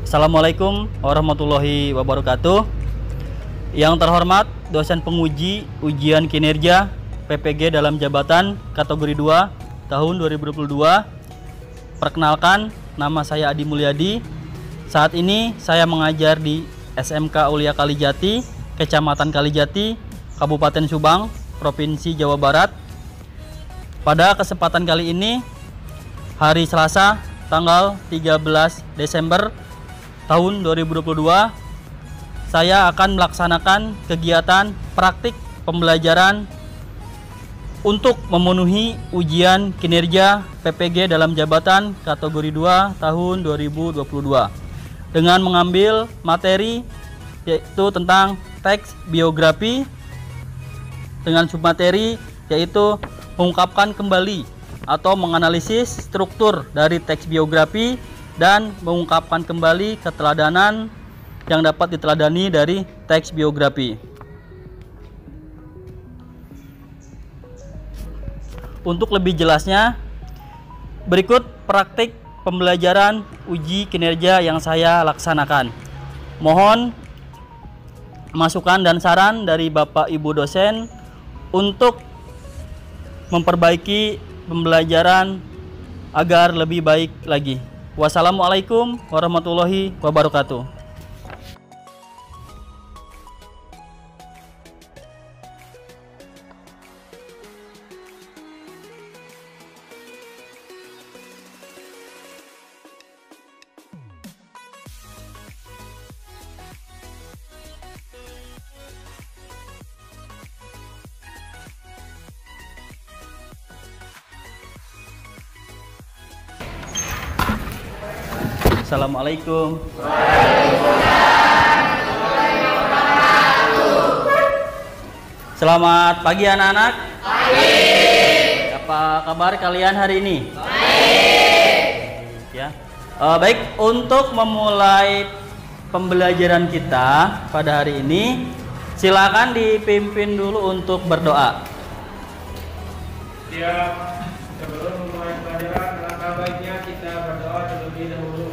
Assalamualaikum warahmatullahi wabarakatuh. Yang terhormat dosen penguji ujian kinerja PPG dalam jabatan kategori 2 tahun 2022. Perkenalkan, nama saya Adi Mulyadi. Saat ini saya mengajar di SMK Ulia Kalijati, Kecamatan Kalijati, Kabupaten Subang, Provinsi Jawa Barat. Pada kesempatan kali ini, hari Selasa, tanggal 13 Desember tahun 2022, saya akan melaksanakan kegiatan praktik pembelajaran untuk memenuhi ujian kinerja PPG dalam jabatan kategori 2 tahun 2022 dengan mengambil materi yaitu tentang teks biografi dengan submateri yaitu mengungkapkan kembali atau menganalisis struktur dari teks biografi dan mengungkapkan kembali keteladanan yang dapat diteladani dari teks biografi. Untuk lebih jelasnya, berikut praktik pembelajaran uji kinerja yang saya laksanakan. Mohon masukan dan saran dari Bapak Ibu dosen untuk memperbaiki pembelajaran agar lebih baik lagi. Wassalamualaikum warahmatullahi wabarakatuh. Assalamualaikum. Selamat pagi anak-anak. Pagi. Apa kabar kalian hari ini? Baik. Ya. Baik, untuk memulai pembelajaran kita pada hari ini, silakan dipimpin dulu untuk berdoa. Siap. Sebelum memulai pelajaran, langkah baiknya kita berdoa terlebih dahulu.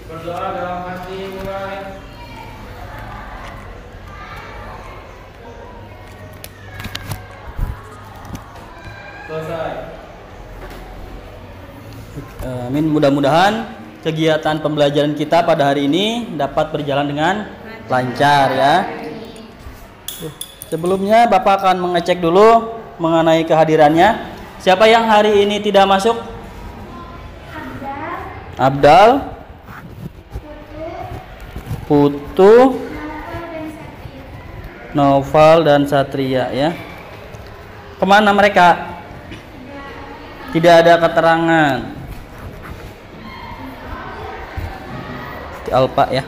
Berdoa dalam hati mulai. Selesai. Amin. Mudah-mudahan kegiatan pembelajaran kita pada hari ini dapat berjalan dengan lancar ya. Sebelumnya Bapak akan mengecek dulu mengenai kehadirannya. Siapa yang hari ini tidak masuk? Abdal, Putu, Noval dan Satria ya. Kemana mereka? Tidak ada keterangan. Alpa ya.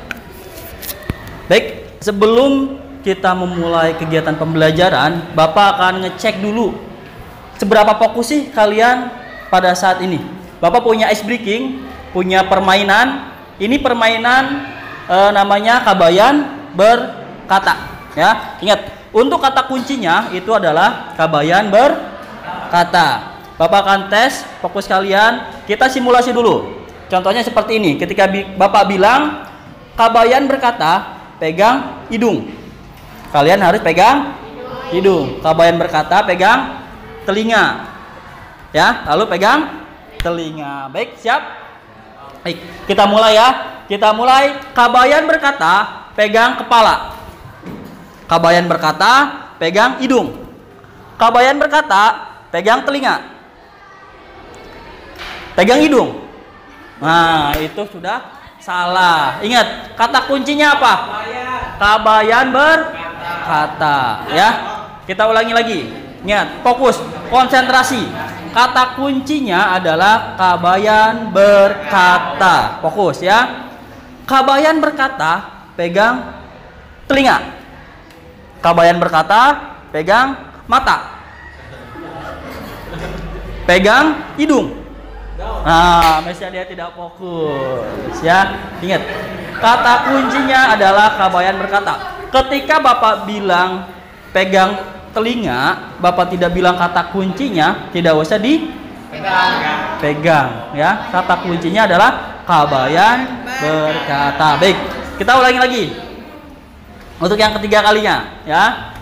Baik, sebelum kita memulai kegiatan pembelajaran, Bapak akan ngecek dulu seberapa fokus sih kalian pada saat ini. Bapak punya ice breaking, punya permainan. Ini permainan namanya kabayan berkata ya. Ingat, untuk kata kuncinya itu adalah kabayan berkata. Bapak akan tes fokus kalian. Kita simulasi dulu. Contohnya seperti ini. Ketika Bapak bilang kabayan berkata, pegang hidung. Kalian harus pegang hidung. Kabayan berkata, pegang telinga. Ya, lalu pegang telinga. Baik, siap? Baik, kita mulai ya. Kita mulai. Kabayan berkata, pegang kepala. Kabayan berkata, pegang hidung. Kabayan berkata, pegang telinga. Pegang hidung. Nah, itu sudah salah. Ingat, kata kuncinya apa? Kabayan berkata. Ya, kita ulangi lagi. Ingat, fokus, konsentrasi. Kata kuncinya adalah kabayan berkata. Fokus ya. Kabayan berkata, pegang telinga. Kabayan berkata, pegang mata. Pegang hidung. Nah, misalnya dia tidak fokus ya. Ingat, kata kuncinya adalah kabayan berkata. Ketika Bapak bilang pegang telinga, Bapak tidak bilang kata kuncinya, tidak usah dipegang ya. Kata kuncinya adalah kabayan berkata. Baik, kita ulangi lagi. Untuk yang ketiga kalinya, ya.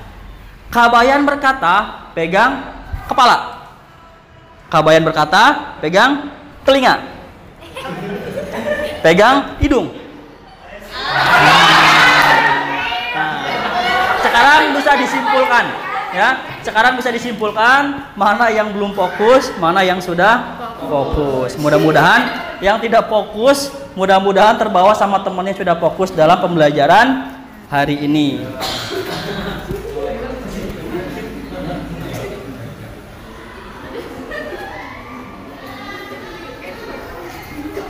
Kabayan berkata, pegang kepala. Kabayan berkata, pegang telinga. Pegang hidung. Nah, sekarang bisa disimpulkan, ya. Sekarang bisa disimpulkan mana yang belum fokus, mana yang sudah fokus. Mudah-mudahan yang tidak fokus, mudah-mudahan terbawa sama temannya sudah fokus dalam pembelajaran hari ini.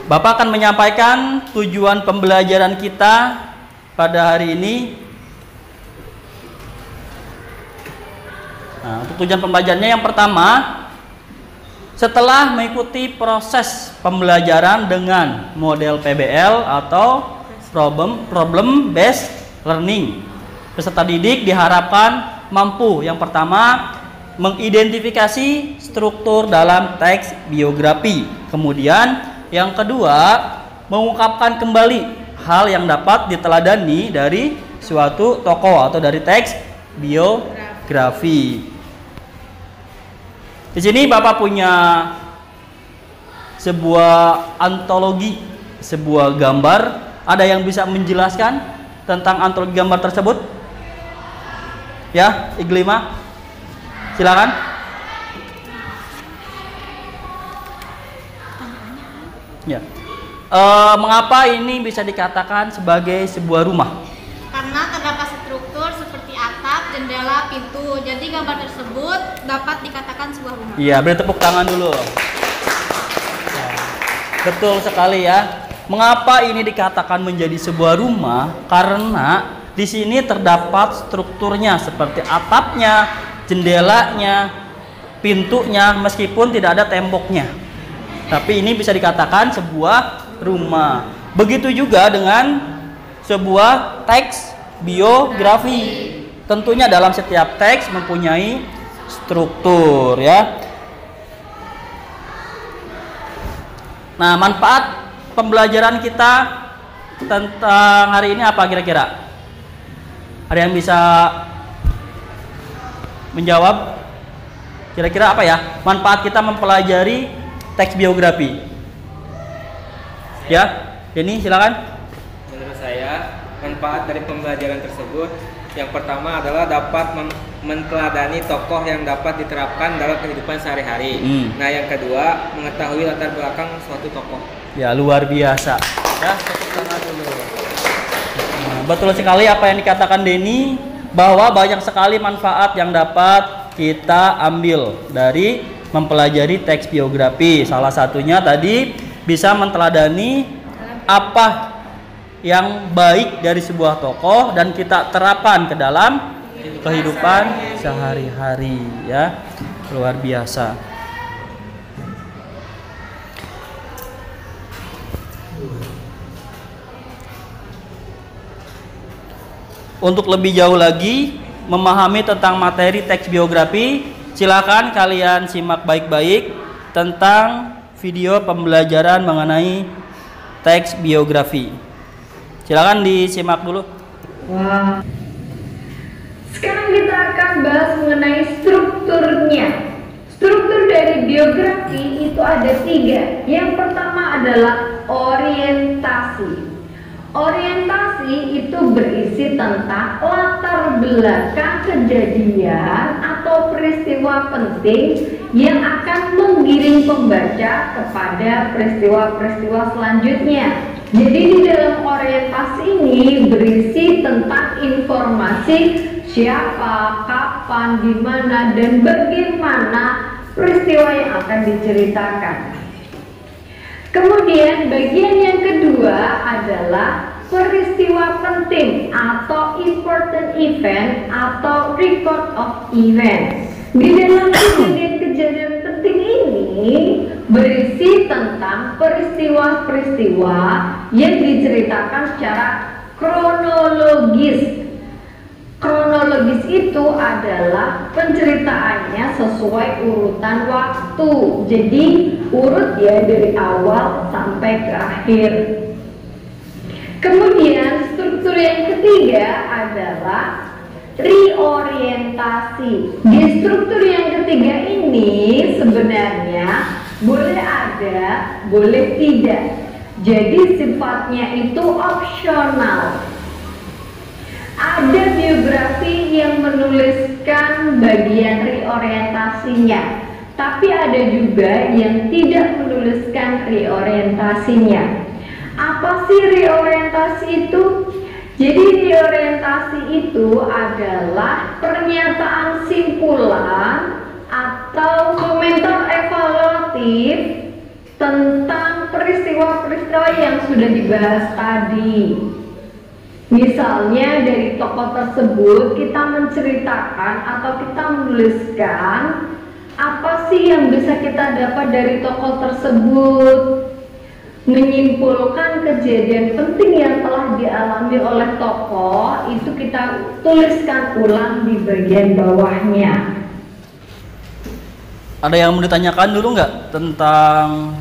Bapak akan menyampaikan tujuan pembelajaran kita pada hari ini. Nah, untuk tujuan pembelajarannya yang pertama, setelah mengikuti proses pembelajaran dengan model PBL atau problem based learning, peserta didik diharapkan mampu yang pertama mengidentifikasi struktur dalam teks biografi. Kemudian yang kedua, mengungkapkan kembali hal yang dapat diteladani dari suatu tokoh atau dari teks biografi. Di sini Bapak punya sebuah antologi, sebuah gambar. Ada yang bisa menjelaskan tentang antologi gambar tersebut? Ya, Iglima, silakan. Ya. Mengapa ini bisa dikatakan sebagai sebuah rumah? Karena terdapat struktur seperti atap, jendela, pintu. Jadi gambar tersebut dapat dikatakan sebuah rumah. Iya, beri tepuk tangan dulu. Ya, betul sekali ya. Mengapa ini dikatakan menjadi sebuah rumah? Karena di sini terdapat strukturnya seperti atapnya, jendelanya, pintunya, meskipun tidak ada temboknya. Tapi ini bisa dikatakan sebuah rumah. Begitu juga dengan sebuah teks biografi. Tentunya dalam setiap teks mempunyai struktur, ya. Nah, manfaat pembelajaran kita tentang hari ini apa kira-kira? Ada yang bisa menjawab? Kira-kira apa ya manfaat kita mempelajari teks biografi? Ya, Denny silakan. Menurut saya, manfaat dari pembelajaran tersebut yang pertama adalah dapat menteladani tokoh yang dapat diterapkan dalam kehidupan sehari-hari. Nah, yang kedua, mengetahui latar belakang suatu tokoh. Ya, luar biasa. Ya, tepuk tangan dulu. Nah, betul sekali apa yang dikatakan Denny, bahwa banyak sekali manfaat yang dapat kita ambil dari mempelajari teks biografi. Salah satunya tadi bisa menteladani apa yang baik dari sebuah tokoh dan kita terapkan ke dalam kehidupan sehari-hari, ya. Luar biasa. Untuk lebih jauh lagi memahami tentang materi teks biografi, silakan kalian simak baik-baik tentang video pembelajaran mengenai teks biografi. Silakan disimak dulu. Sekarang kita akan bahas mengenai strukturnya. Struktur dari biografi itu ada 3. Yang pertama adalah orientasi. Orientasi itu berisi tentang latar belakang kejadian atau peristiwa penting yang akan menggiring pembaca kepada peristiwa-peristiwa selanjutnya. Jadi di dalam orientasi ini berisi tentang informasi siapa, kapan, di mana, dan bagaimana peristiwa yang akan diceritakan. Kemudian bagian yang kedua adalah peristiwa penting atau important event atau record of event. Di dalam kejadian-kejadian penting ini berisi tentang peristiwa-peristiwa yang diceritakan secara kronologis. Kronologis itu adalah penceritaannya sesuai urutan waktu. Jadi urut ya dari awal sampai ke akhir. Kemudian struktur yang ketiga adalah reorientasi. Di struktur yang ketiga ini sebenarnya boleh ada, boleh tidak. Jadi sifatnya itu opsional. Ada biografi yang menuliskan bagian reorientasinya, tapi ada juga yang tidak menuliskan reorientasinya. Apa sih reorientasi itu? Jadi reorientasi itu adalah pernyataan simpulan atau komentar evaluatif tentang peristiwa-peristiwa yang sudah dibahas tadi. Misalnya dari tokoh tersebut kita menceritakan atau kita menuliskan apa sih yang bisa kita dapat dari tokoh tersebut, menyimpulkan kejadian penting yang telah dialami oleh tokoh, itu kita tuliskan ulang di bagian bawahnya. Ada yang mau ditanyakan dulu nggak tentang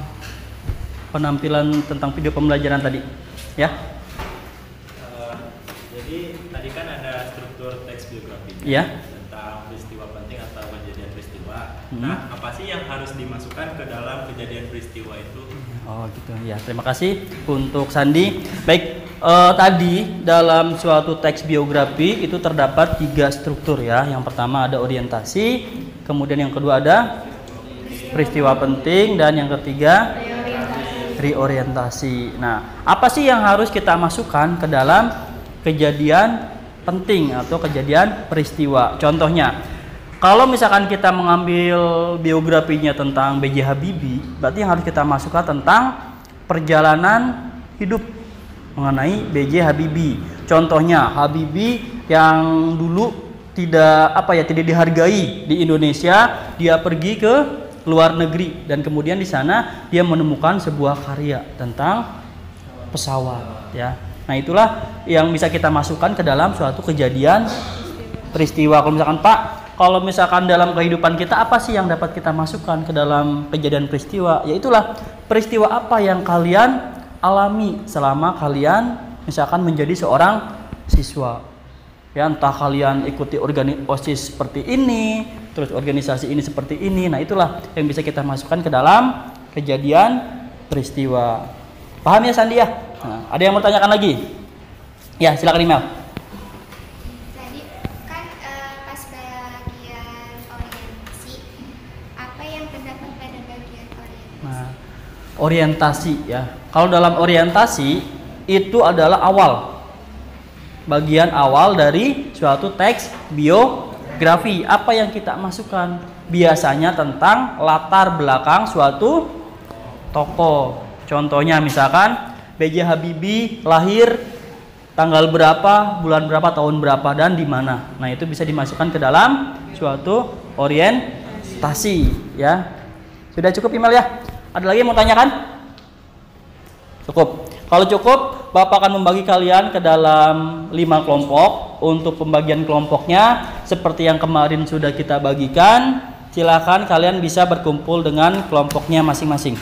penampilan tentang video pembelajaran tadi? Ya? Jadi tadi kan ada struktur teks biografi Ya. tentang peristiwa penting atau kejadian peristiwa. Nah, apa sih yang harus dimasukkan ke dalam kejadian peristiwa itu? Oh gitu ya. Terima kasih untuk Sandi. Baik, tadi dalam suatu teks biografi itu terdapat 3 struktur ya. Yang pertama ada orientasi, kemudian yang kedua ada peristiwa penting, dan yang ketiga reorientasi. Nah, apa sih yang harus kita masukkan ke dalam kejadian penting atau kejadian peristiwa? Contohnya, kalau misalkan kita mengambil biografinya tentang B.J. Habibie, berarti yang harus kita masukkan tentang perjalanan hidup mengenai B.J. Habibie. Contohnya, Habibie yang dulu tidak dihargai di Indonesia, dia pergi ke luar negeri dan kemudian di sana dia menemukan sebuah karya tentang pesawat ya. Nah, itulah yang bisa kita masukkan ke dalam suatu kejadian peristiwa. Kalau misalkan Pak, kalau misalkan dalam kehidupan kita apa sih yang dapat kita masukkan ke dalam kejadian peristiwa? Ya itulah peristiwa apa yang kalian alami selama kalian misalkan menjadi seorang siswa. Ya, entah kalian ikuti OSIS seperti ini, terus organisasi ini seperti ini. Nah, itulah yang bisa kita masukkan ke dalam kejadian peristiwa. Paham ya Sandi ya? Nah, ada yang mau tanyakan lagi? Ya, silakan email. Tadi kan pas bagian orientasi, apa yang terdapat pada bagian orientasi? Nah, orientasi ya. Kalau dalam orientasi itu adalah bagian awal dari suatu teks biografi. Apa yang kita masukkan? Biasanya tentang latar belakang suatu tokoh. Contohnya misalkan B.J. Habibie lahir tanggal berapa, bulan berapa, tahun berapa, dan di mana. Nah, itu bisa dimasukkan ke dalam suatu orientasi ya. Sudah cukup email ya? Ada lagi yang mau tanyakan? Cukup. Kalau cukup, Bapak akan membagi kalian ke dalam 5 kelompok. Untuk pembagian kelompoknya seperti yang kemarin sudah kita bagikan, silakan kalian bisa berkumpul dengan kelompoknya masing-masing.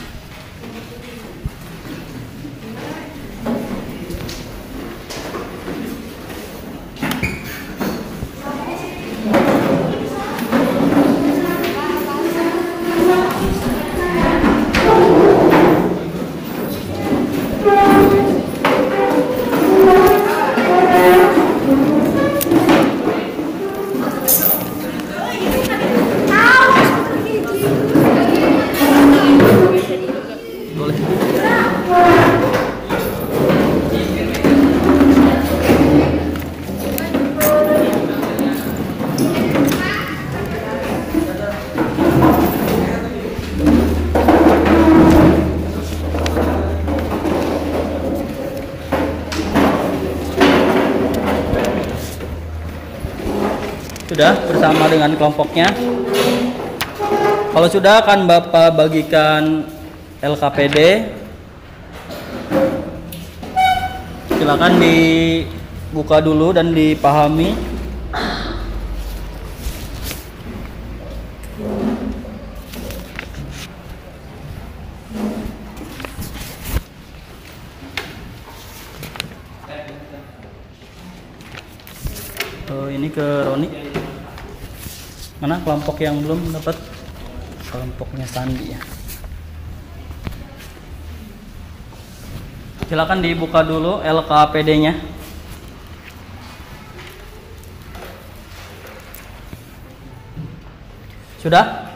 Sudah bersama dengan kelompoknya? Kalau sudah akan Bapak bagikan LKPD. Silakan dibuka dulu dan dipahami. ini ke Roni. Mana kelompok yang belum dapat? Kelompoknya Sandi ya. Silakan dibuka dulu LKPD-nya. Sudah?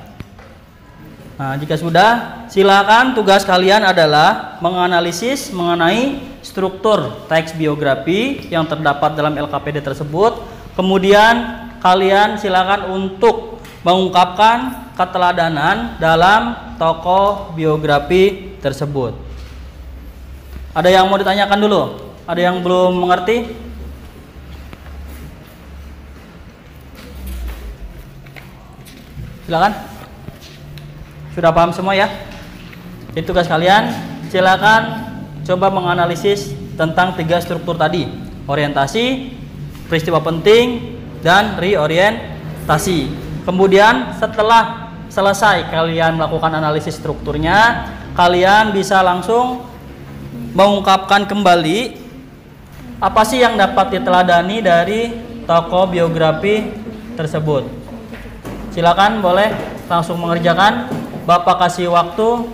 Nah, jika sudah, silakan tugas kalian adalah menganalisis mengenai struktur teks biografi yang terdapat dalam LKPD tersebut. Kemudian kalian silakan untuk mengungkapkan keteladanan dalam tokoh biografi tersebut. Ada yang mau ditanyakan dulu? Ada yang belum mengerti? Silakan. Sudah paham semua ya? Jadi tugas kalian silakan coba menganalisis tentang 3 struktur tadi: orientasi, peristiwa penting, dan reorientasi. Kemudian setelah selesai kalian melakukan analisis strukturnya, kalian bisa langsung mengungkapkan kembali apa sih yang dapat diteladani dari tokoh biografi tersebut. Silakan boleh langsung mengerjakan. Bapak kasih waktu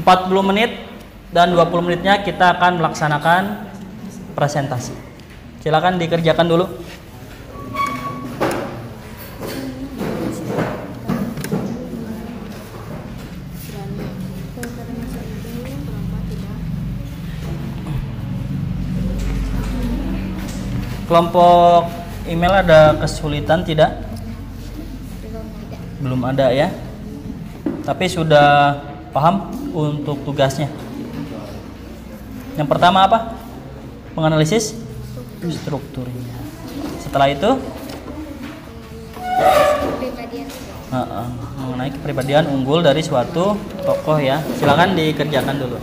40 menit dan 20 menitnya kita akan melaksanakan presentasi. Silakan dikerjakan dulu. Kelompok email ada kesulitan tidak? Belum ada ya. Tapi sudah paham untuk tugasnya. Yang pertama apa? Menganalisis strukturnya. Setelah itu mengenai kepribadian unggul dari suatu tokoh ya. Silakan dikerjakan dulu.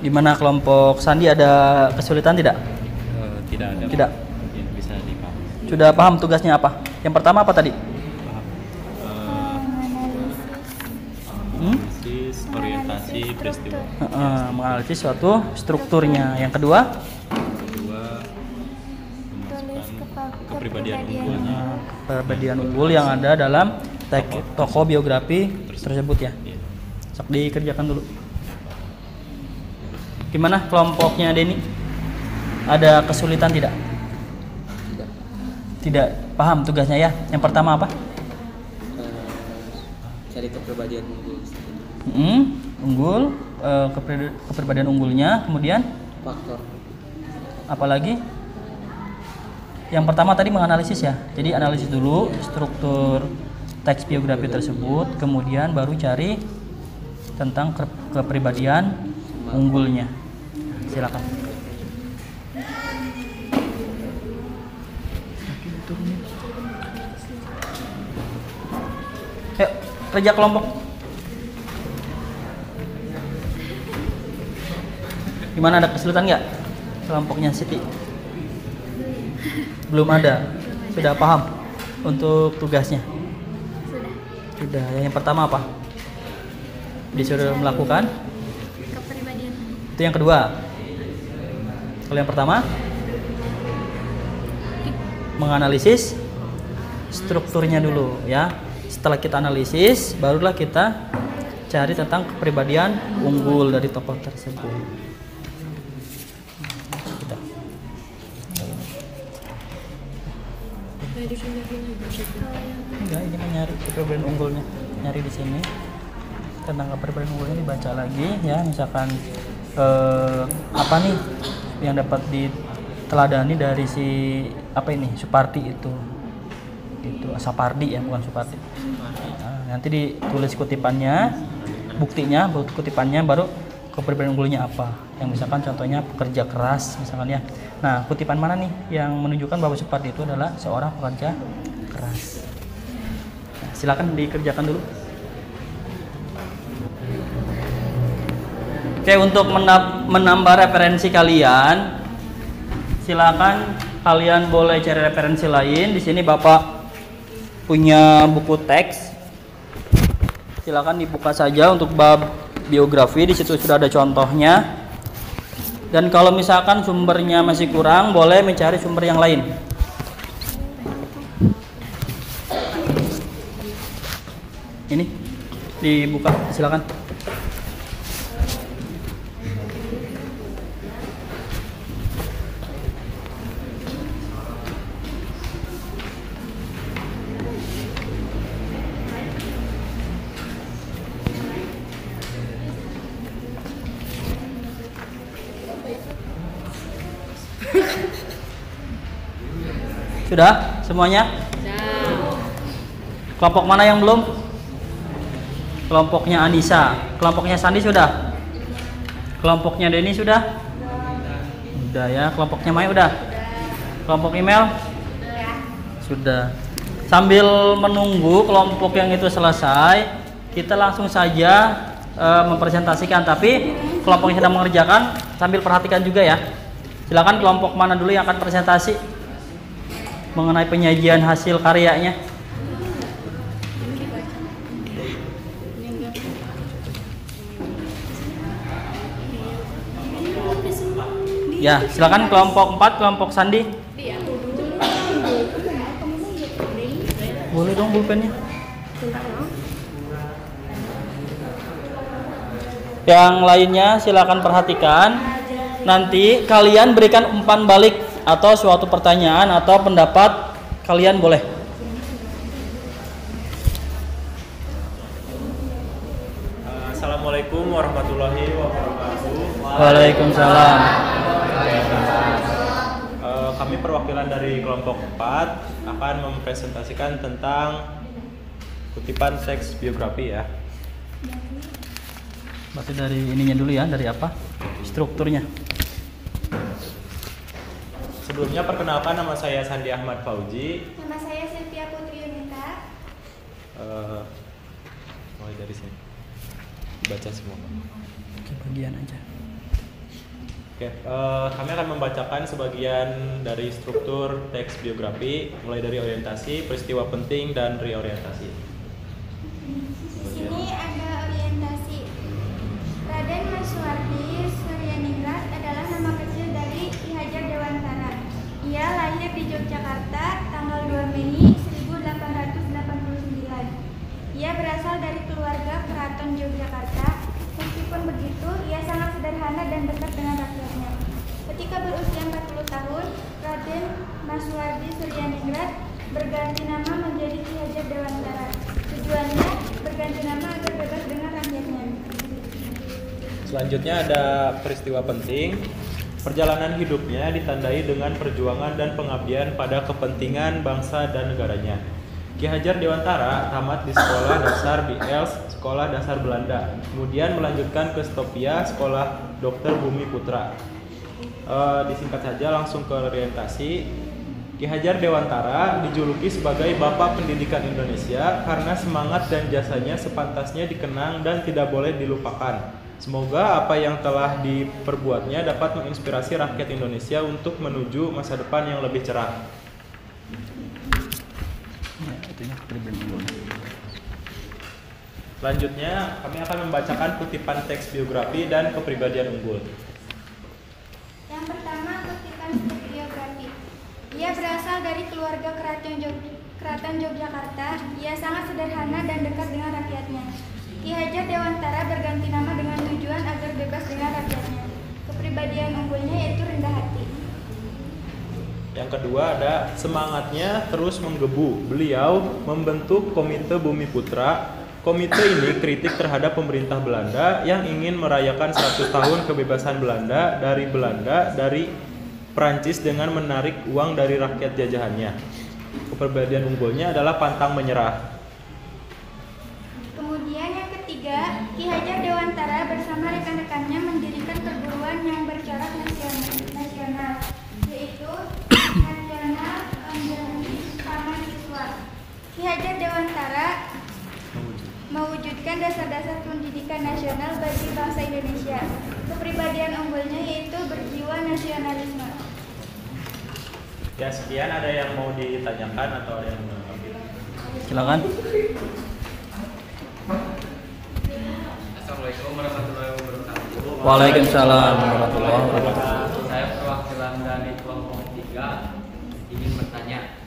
Gimana kelompok Sandi, ada kesulitan tidak? Tidak ada. Tidak. Ya, bisa dipahami. Sudah paham tugasnya apa? Yang pertama apa tadi? Paham. Analisis, orientasi, peristiwa. Menganalisis suatu strukturnya. Yang kedua? Memasukkan kepribadian unggulnya. Kepribadian unggul yang ada dalam tokoh biografi tersebut ya. Sok dikerjakan dulu. Gimana kelompoknya Denny? Ada kesulitan tidak? Tidak paham tugasnya ya. Yang pertama apa? Cari kepribadian unggul. Unggul, kepribadian unggulnya. Kemudian? Faktor. Apalagi? Yang pertama tadi menganalisis ya. Jadi analisis dulu struktur teks biografi tersebut. Kemudian baru cari tentang kepribadian unggulnya. Silakan. Ayo, kerja kelompok. Gimana, ada kesulitan nggak kelompoknya Siti? Belum ada. Sudah paham untuk tugasnya? Sudah. Yang pertama apa? Disuruh melakukan? Kepribadian. Itu yang kedua. Kalau yang pertama, menganalisis strukturnya dulu ya. Setelah kita analisis, barulah kita cari tentang kepribadian unggul dari tokoh tersebut. Enggak, ini nyari kepribadian unggulnya, nyari di sini tentang kepribadian unggulnya, dibaca lagi ya. Misalkan apa nih yang dapat diteladani dari si apa ini, Supardi itu Sapardi ya, bukan Supardi. Nah, nanti ditulis kutipannya, buktinya, kutipannya, baru kepribadian unggulnya apa. Yang misalkan contohnya pekerja keras misalkan ya. Nah, kutipan mana nih yang menunjukkan bahwa Supardi itu adalah seorang pekerja keras. Nah, silakan dikerjakan dulu. Oke, untuk menambah referensi kalian, silakan kalian boleh cari referensi lain. Di sini Bapak punya buku teks, silakan dibuka saja untuk bab biografi. Di situ sudah ada contohnya. Dan kalau misalkan sumbernya masih kurang, boleh mencari sumber yang lain. Ini dibuka, silakan. Sudah semuanya? Kelompok mana yang belum? Kelompoknya Anissa. Kelompoknya Sandi sudah? Kelompoknya Denny sudah? Sudah ya. Kelompoknya Maya udah? Kelompok email? Sudah. Sambil menunggu kelompok yang itu selesai, kita langsung saja mempresentasikan. Tapi kelompok yang sedang mengerjakan sambil perhatikan juga ya. Silakan kelompok mana dulu yang akan presentasi mengenai penyajian hasil karyanya. Ya, silakan kelompok 4, kelompok Sandi. Boleh dong pulpennya. Yang lainnya silakan perhatikan. Nanti kalian berikan umpan balik atau suatu pertanyaan atau pendapat kalian boleh. Assalamualaikum warahmatullahi wabarakatuh. Waalaikumsalam. Kami perwakilan dari kelompok 4 akan mempresentasikan tentang kutipan teks biografi ya. Berarti dari ininya dulu ya, dari apa? Strukturnya. Sebelumnya perkenalkan, nama saya Sandi Ahmad Fauji. Nama saya Sylvia Putri Yunita. Mulai dari sini. Baca semua. Oke, bagian aja. Oke, kami akan membacakan sebagian dari struktur teks biografi, mulai dari orientasi, peristiwa penting, dan reorientasi. Di sini ada orientasi. Raden Maswardi Suryaningrat adalah nama kecil dari Ki Hajar Dewantara. Ia lahir di Yogyakarta tanggal 2 Mei 1889. Ia berasal dari keluarga keraton Yogyakarta. Meskipun begitu, ia sangat sederhana dan dekat dengan rakyatnya. Ketika berusia 40 tahun, Raden Maswardi Suryaningrat berganti nama menjadi Ki Hajar Dewantara. Tujuannya berganti nama agar bebas dengan rakyatnya. Selanjutnya ada peristiwa penting. Perjalanan hidupnya ditandai dengan perjuangan dan pengabdian pada kepentingan bangsa dan negaranya. Ki Hajar Dewantara tamat di sekolah dasar di Els, sekolah dasar Belanda. Kemudian melanjutkan ke Stopia, sekolah Dr. Bumi Putra. Disingkat saja langsung ke orientasi. Ki Hajar Dewantara dijuluki sebagai Bapak Pendidikan Indonesia karena semangat dan jasanya sepantasnya dikenang dan tidak boleh dilupakan. Semoga apa yang telah diperbuatnya dapat menginspirasi rakyat Indonesia untuk menuju masa depan yang lebih cerah. Selanjutnya, kami akan membacakan kutipan teks biografi dan kepribadian unggul. Yang pertama, kutipan teks biografi. Ia berasal dari keluarga keraton Yogyakarta. Ia sangat sederhana dan dekat dengan rakyatnya. Ki Hajar Dewantara berganti nama dengan tujuan agar bebas dengan rakyatnya. Kepribadian unggulnya yaitu rendah hati. Yang kedua ada semangatnya terus menggebu. Beliau membentuk Komite Bumi Putra. Komite ini kritik terhadap pemerintah Belanda yang ingin merayakan 100 tahun kebebasan Belanda dari Prancis dengan menarik uang dari rakyat jajahannya. Kepribadian unggulnya adalah pantang menyerah. Kemudian yang ketiga, Ki Hajar Dewantara bersama rekan-rekannya mendirikan perguruan yang bercorak nasional, yaitu Nasional Taman Siswa. Ki Hajar Dewantara mewujudkan dasar-dasar pendidikan nasional bagi bangsa Indonesia. Kepribadian unggulnya yaitu berjiwa nasionalisme. Ya, sekian. Ada yang mau ditanyakan atau ada yang menanggapi? Silakan. Assalamualaikum warahmatullahi wabarakatuh. Waalaikumsalam warahmatullahi wabarakatuh. Saya perwakilan dari kelompok 3 ingin bertanya,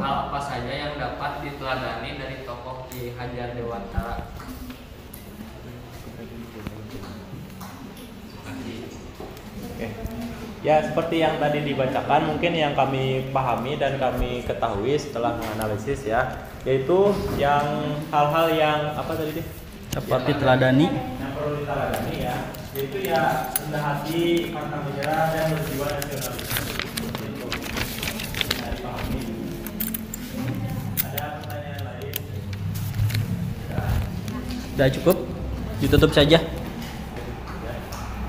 hal apa saja yang dapat diteladani dari tokoh Ki Hajar Dewantara? Oke. Ya, seperti yang tadi dibacakan, mungkin yang kami pahami dan kami ketahui setelah menganalisis ya, yaitu yang hal-hal yang apa tadi deh? Dapat diteladani. Yang perlu diteladani ya, yaitu ya rendah hati, pantang menyerah dan berjiwa nasionalis. Itu. Nah, dipahami. Ada pertanyaan lain? Sudah cukup? Ditutup saja.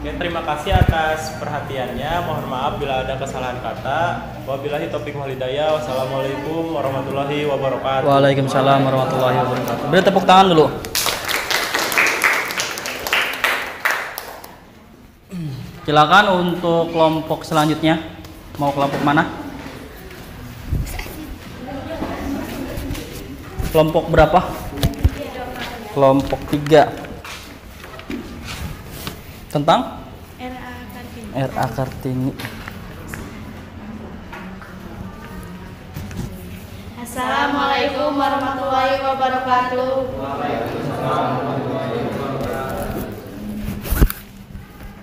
Oke, terima kasih atas perhatiannya. Mohon maaf bila ada kesalahan kata. Wabillahi taufiq wal hidayah. Wassalamualaikum warahmatullahi wabarakatuh. Waalaikumsalam warahmatullahi wabarakatuh. Beri tepuk tangan dulu. Silakan untuk kelompok selanjutnya. Mau kelompok mana? Kelompok berapa? Kelompok 3. Tentang RA Kartini. Assalamualaikum warahmatullahi wabarakatuh.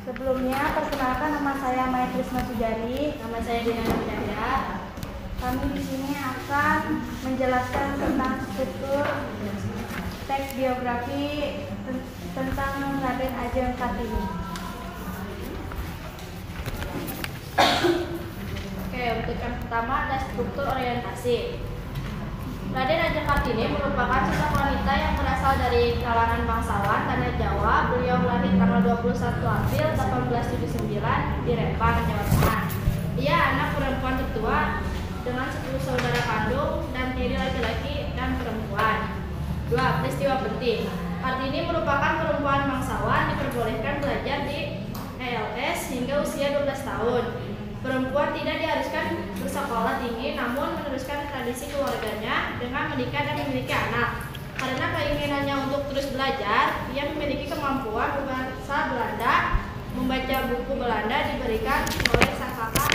Sebelumnya, perkenalkan nama saya Maya Trisma Sujari. Nama saya Dina Nurjaya. Kami di sini akan menjelaskan tentang struktur teks biografi tentang Raden Ajeng Kartini. Oke, untuk yang pertama ada struktur orientasi. Raden Ajeng Kartini merupakan sosok wanita yang berasal dari kalangan bangsawan tanah Jawa. Beliau lahir tanggal 21 April 1879 di Rempang, Jawa Tengah. Ia anak perempuan tertua dengan 10 saudara kandung dan tiri laki-laki dan perempuan. 2. Peristiwa penting. Kartini merupakan perempuan bangsawan diperbolehkan belajar di ELS hingga usia 12 tahun. Perempuan tidak diharuskan bersekolah tinggi, namun meneruskan tradisi keluarganya dengan menikah dan memiliki anak. Karena keinginannya untuk terus belajar, ia memiliki kemampuan berbahasa Belanda, membaca buku Belanda diberikan oleh sang kakak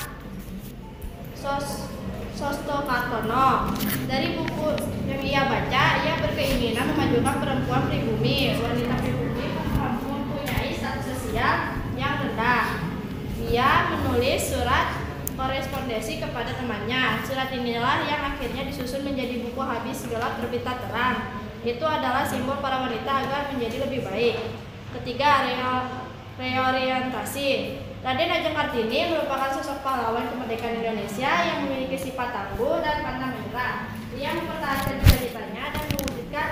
Sosto Kartono. Dari buku yang ia baca, ia berkeinginan memajukan perempuan pribumi. Wanita pribumi mempunyai status sosial yang rendah. Ia menulis surat korespondensi kepada temannya. Surat inilah yang akhirnya disusun menjadi buku Habis Gelap Terbitlah Terang. Itu adalah simbol para wanita agar menjadi lebih baik. Ketiga, reorientasi. Raden Ajeng Kartini merupakan sosok pahlawan kemerdekaan Indonesia yang memiliki sifat tangguh dan pantang menyerah. Ia mempertahankan cita-citanya dan mewujudkan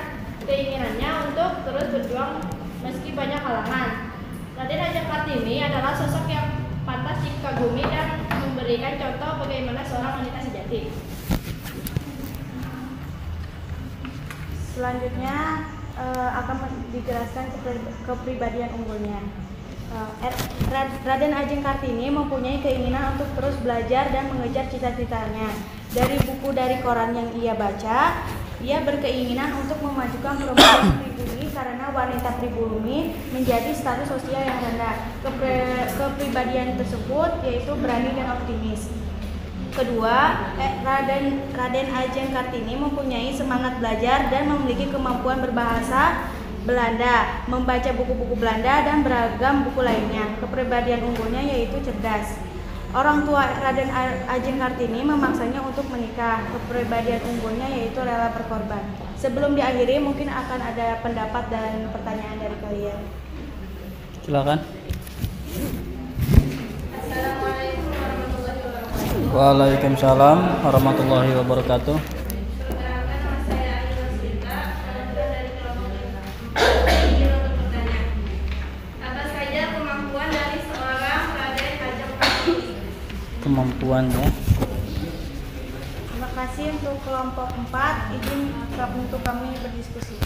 keinginannya untuk terus berjuang meski banyak halangan. Raden Ajeng Kartini adalah sosok yang pantas dikagumi dan memberikan contoh bagaimana seorang wanita sejati. Selanjutnya akan dijelaskan kepribadian unggulnya. Raden Ajeng Kartini mempunyai keinginan untuk terus belajar dan mengejar cita-citanya. Dari buku dari koran yang ia baca, ia berkeinginan untuk memajukan perempuan pribumi karena wanita pribumi menjadi status sosial yang rendah. Kepribadian tersebut yaitu berani dan optimis. Kedua, Raden Ajeng Kartini mempunyai semangat belajar dan memiliki kemampuan berbahasa Belanda, membaca buku-buku Belanda dan beragam buku lainnya. Kepribadian unggulnya yaitu cerdas. Orang tua Raden Ajeng Kartini memaksanya untuk menikah. Kepribadian unggulnya yaitu rela berkorban. Sebelum diakhiri, mungkin akan ada pendapat dan pertanyaan dari kalian. Silakan. Assalamualaikum warahmatullahi wabarakatuh. Waalaikumsalam warahmatullahi wabarakatuh. Perkenalkan, nama saya Ayu Wasilita, dari kelompok 5. Ingin untuk bertanya, apa saja kemampuan dari seorang Raden Ajeng Kartini? Kemampuannya. Terima kasih untuk kelompok 4. Izin untuk kami berdiskusi.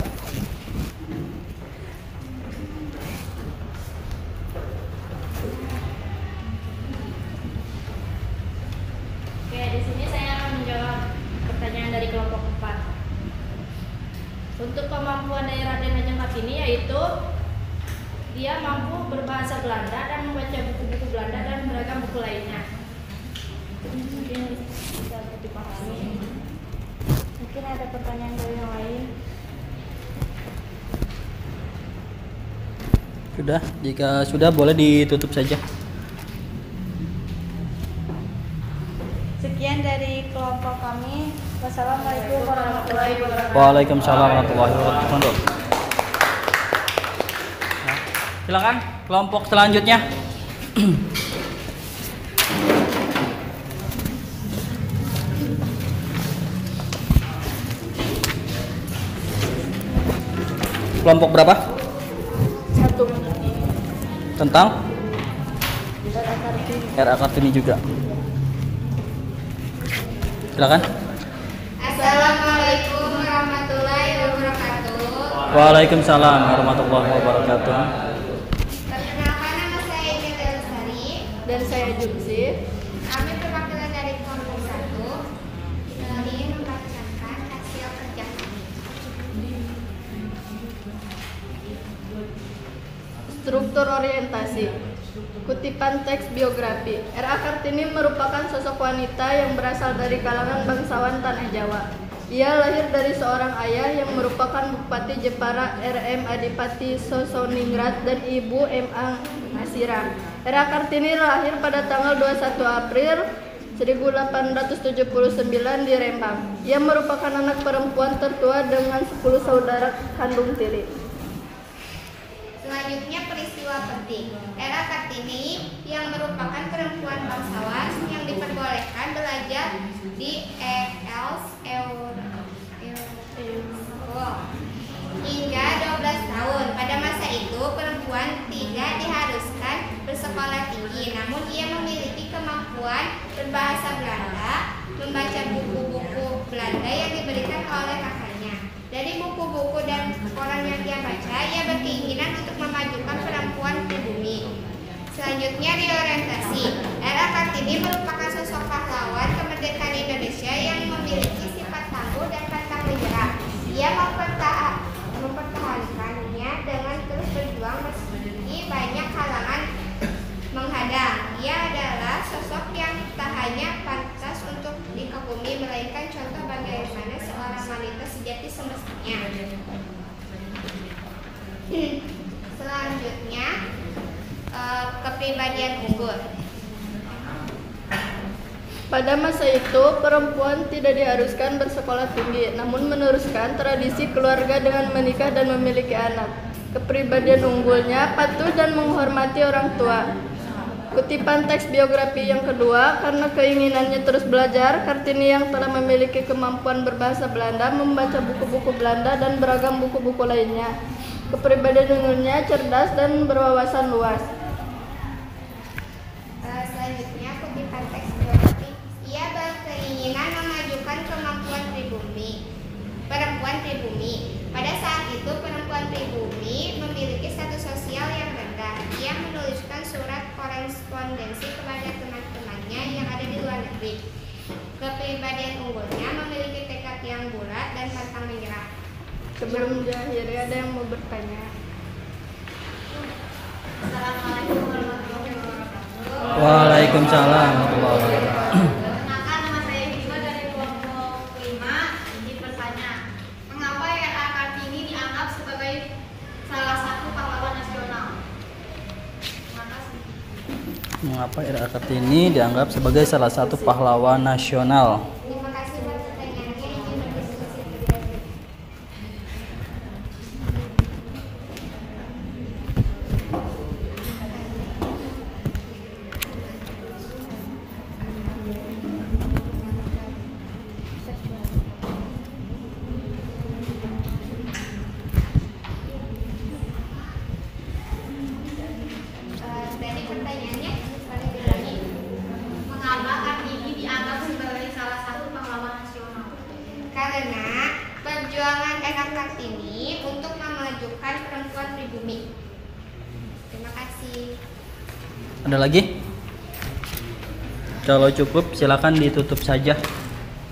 Oke, di sini saya akan menjawab pertanyaan dari kelompok 4. Dia mampu berbahasa Belanda dan membaca buku-buku Belanda dan beragam buku lainnya. Mungkin bisa dipahami. Mungkin ada pertanyaan dari yang lain. Sudah, jika sudah boleh ditutup saja. Sekian dari kelompok kami. Wassalamualaikum warahmatullahi wabarakatuh. Waalaikumsalam warahmatullahi wabarakatuh. Nah, silakan kelompok selanjutnya. Kelompok berapa? 1. Tentang RA Kartini juga. Silakan. Assalamualaikum warahmatullahi wabarakatuh. Waalaikumsalam warahmatullahi wabarakatuh. Perkenalkan, nama saya Ida Lestari Dan saya Jumsi. Kami perwakilan dari kelompok 1 ingin membacakan hasil kerja kami. Struktur orientasi. Kutipan teks biografi. R.A. Kartini merupakan sosok wanita yang berasal dari kalangan bangsawan Tanah Jawa. Ia lahir dari seorang ayah yang merupakan Bupati Jepara R.M. Adipati Sosoningrat dan ibu M.A. Nasira. R.A. Kartini lahir pada tanggal 21 April 1879 di Rembang. Ia merupakan anak perempuan tertua dengan 10 saudara kandung tiri. Selanjutnya peristiwa penting. R.A. Kartini yang merupakan perempuan bangsawan yang diperbolehkan belajar di ELS hingga 12 tahun. Pada masa itu perempuan tidak diharuskan bersekolah tinggi, namun ia memiliki kemampuan berbahasa Belanda, membaca buku-buku Belanda yang diberikan oleh kakaknya. Dari buku-buku dan koran yang dia baca, ia berkeinginan untuk memajukan perempuan pribumi. Selanjutnya reorientasi. R.A. Kartini merupakan sosok pahlawan kemerdekaan Indonesia yang memiliki sifat tangguh dan pantang menyerah. Ia mempertahankannya dengan terus berjuang meski banyak halangan menghadang. Ia adalah sosok yang tak hanya pantas untuk dikagumi, melainkan contoh bagaimana seorang wanita sejati semestinya. Selanjutnya, kepribadian unggul. Pada masa itu, perempuan tidak diharuskan bersekolah tinggi, namun meneruskan tradisi keluarga dengan menikah dan memiliki anak. Kepribadian unggulnya patuh dan menghormati orang tua. Kutipan teks biografi yang kedua, karena keinginannya terus belajar, Kartini yang telah memiliki kemampuan berbahasa Belanda, membaca buku-buku Belanda dan beragam buku-buku lainnya. Kepribadian unggulnya cerdas dan berwawasan luas. Selanjutnya, kutipan teks biografi. Ia berkeinginan memajukan kemampuan perempuan pribumi. Pada saat itu, perempuan pribumi memiliki status sosial yang rendah. Ia menuliskan surat korespondensi kepada teman-temannya yang ada di luar negeri. Kepribadian unggulnya memiliki tekad yang bulat dan pantang menyerah. Sebelum diakhiri, ada yang mau bertanya? Assalamualaikum warahmatullahi wabarakatuh. Waalaikumsalam warahmatullahi wabarakatuh. Perkenalkan, nama saya Hikmah dari kelompok 5. Izin bertanya, mengapa R.A. Kartini dianggap sebagai salah satu pahlawan nasional? Terima kasih. Mengapa R.A. Kartini dianggap sebagai salah satu pahlawan nasional? Terima kasih buat pertanyaannya. Izin berdiskusi terlebih dahulu. Tadi pertanyaannya boleh diulangi. Mengapa Kartini dianggap sebagai salah satu pahlawan nasional? Karena perjuangan R.A. Kartini untuk memajukan perempuan pribumi. Terima kasih. Ada lagi? Kalau cukup silakan ditutup saja.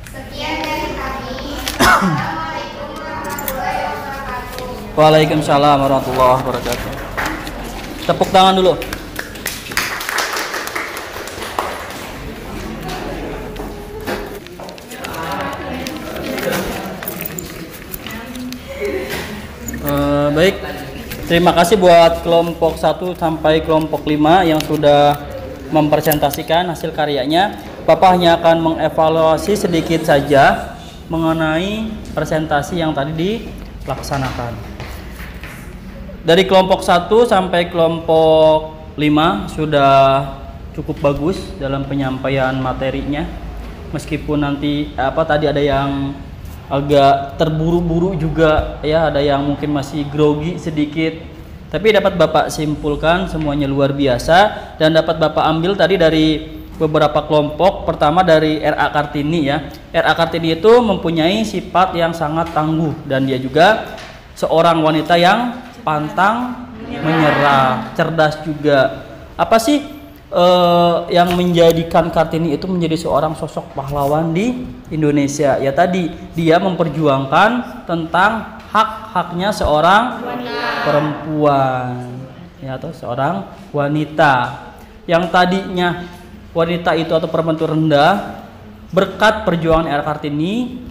Sekian dari kami. Assalamualaikum warahmatullahi wabarakatuh. Waalaikumsalam warahmatullahi wabarakatuh. Tepuk tangan dulu. Baik, terima kasih buat kelompok 1 sampai kelompok 5 yang sudah mempresentasikan hasil karyanya. Bapak hanya akan mengevaluasi sedikit saja mengenai presentasi yang tadi dilaksanakan. Dari kelompok 1 sampai kelompok 5 sudah cukup bagus dalam penyampaian materinya. Meskipun nanti tadi ada yang agak terburu-buru juga ya, ada yang mungkin masih grogi sedikit, tapi dapat Bapak simpulkan semuanya luar biasa dan dapat Bapak ambil tadi dari beberapa kelompok. Pertama dari R.A. Kartini ya. R.A. Kartini itu mempunyai sifat yang sangat tangguh dan dia juga seorang wanita yang pantang menyerah, cerdas juga. Apa sih yang menjadikan Kartini itu menjadi seorang sosok pahlawan di Indonesia? Ya tadi dia memperjuangkan tentang hak-haknya seorang perempuan ya, atau seorang wanita yang tadinya wanita itu atau perempuan itu rendah. Berkat perjuangan R. Kartini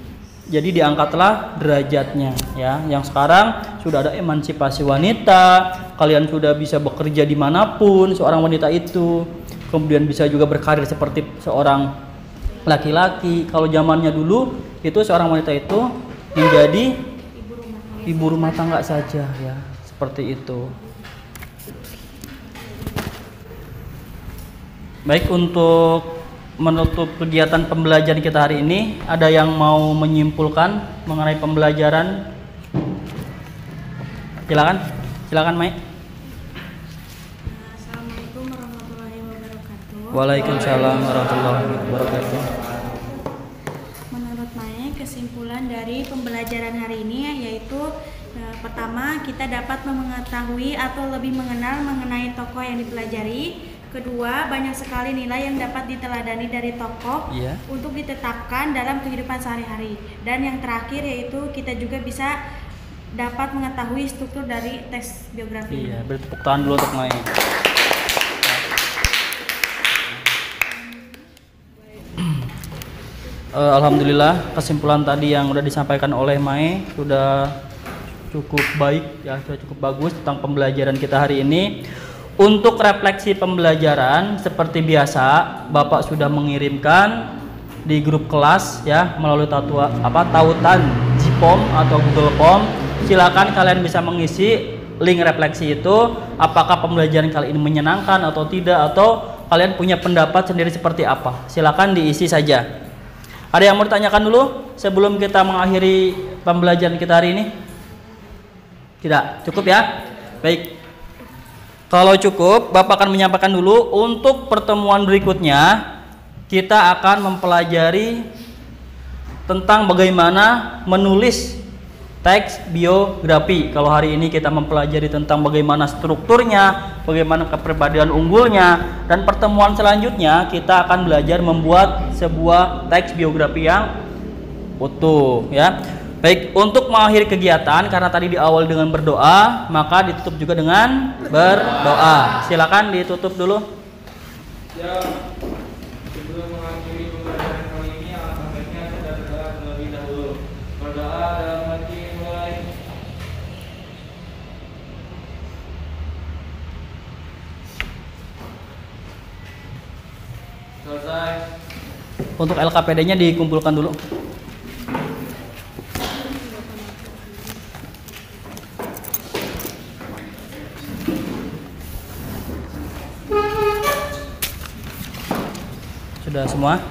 jadi diangkatlah derajatnya ya, yang sekarang sudah ada emansipasi wanita, kalian sudah bisa bekerja dimanapun seorang wanita itu, kemudian bisa juga berkarir seperti seorang laki-laki. Kalau zamannya dulu itu seorang wanita itu menjadi ibu rumah tangga saja ya, seperti itu. Baik, untuk menutup kegiatan pembelajaran kita hari ini, ada yang mau menyimpulkan mengenai pembelajaran? Silakan Mai. Assalamualaikum warahmatullahi wabarakatuh. Waalaikumsalam warahmatullahi wabarakatuh. Menurut Mai, kesimpulan dari pembelajaran hari ini yaitu pertama, kita dapat mengetahui atau lebih mengenal mengenai tokoh yang dipelajari. Kedua, banyak sekali nilai yang dapat diteladani dari tokoh untuk ditetapkan dalam kehidupan sehari-hari. Dan yang terakhir yaitu kita juga bisa dapat mengetahui struktur dari teks biografi. Iya, beri tepuk tangan dulu untuk Mai. Alhamdulillah, kesimpulan tadi yang sudah disampaikan oleh Mai sudah cukup baik ya, sudah cukup bagus tentang pembelajaran kita hari ini. Untuk refleksi pembelajaran seperti biasa, Bapak sudah mengirimkan di grup kelas ya melalui tautan Jipom atau Google Form. Silakan kalian bisa mengisi link refleksi itu, apakah pembelajaran kali ini menyenangkan atau tidak, atau kalian punya pendapat sendiri seperti apa. Silakan diisi saja. Ada yang mau ditanyakan dulu sebelum kita mengakhiri pembelajaran kita hari ini? Tidak, cukup ya? Baik. Kalau cukup, Bapak akan menyampaikan dulu untuk pertemuan berikutnya kita akan mempelajari tentang bagaimana menulis teks biografi. Kalau hari ini kita mempelajari tentang bagaimana strukturnya, bagaimana kepribadian unggulnya, dan pertemuan selanjutnya kita akan belajar membuat sebuah teks biografi yang utuh ya. Baik, untuk mengakhiri kegiatan, karena tadi di awal dengan berdoa, maka ditutup juga dengan berdoa. Silakan ditutup dulu. Ya, sebelum mengakhiri pembelajaran kali ini, alangkah baiknya kita berdoa terlebih dahulu. Berdoa dalam hati mulai. Selesai. Untuk LKPD-nya dikumpulkan dulu. Sudah semua?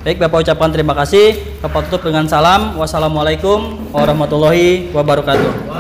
Baik, Bapak ucapkan terima kasih. Bapak tutup dengan salam. Wassalamualaikum warahmatullahi wabarakatuh.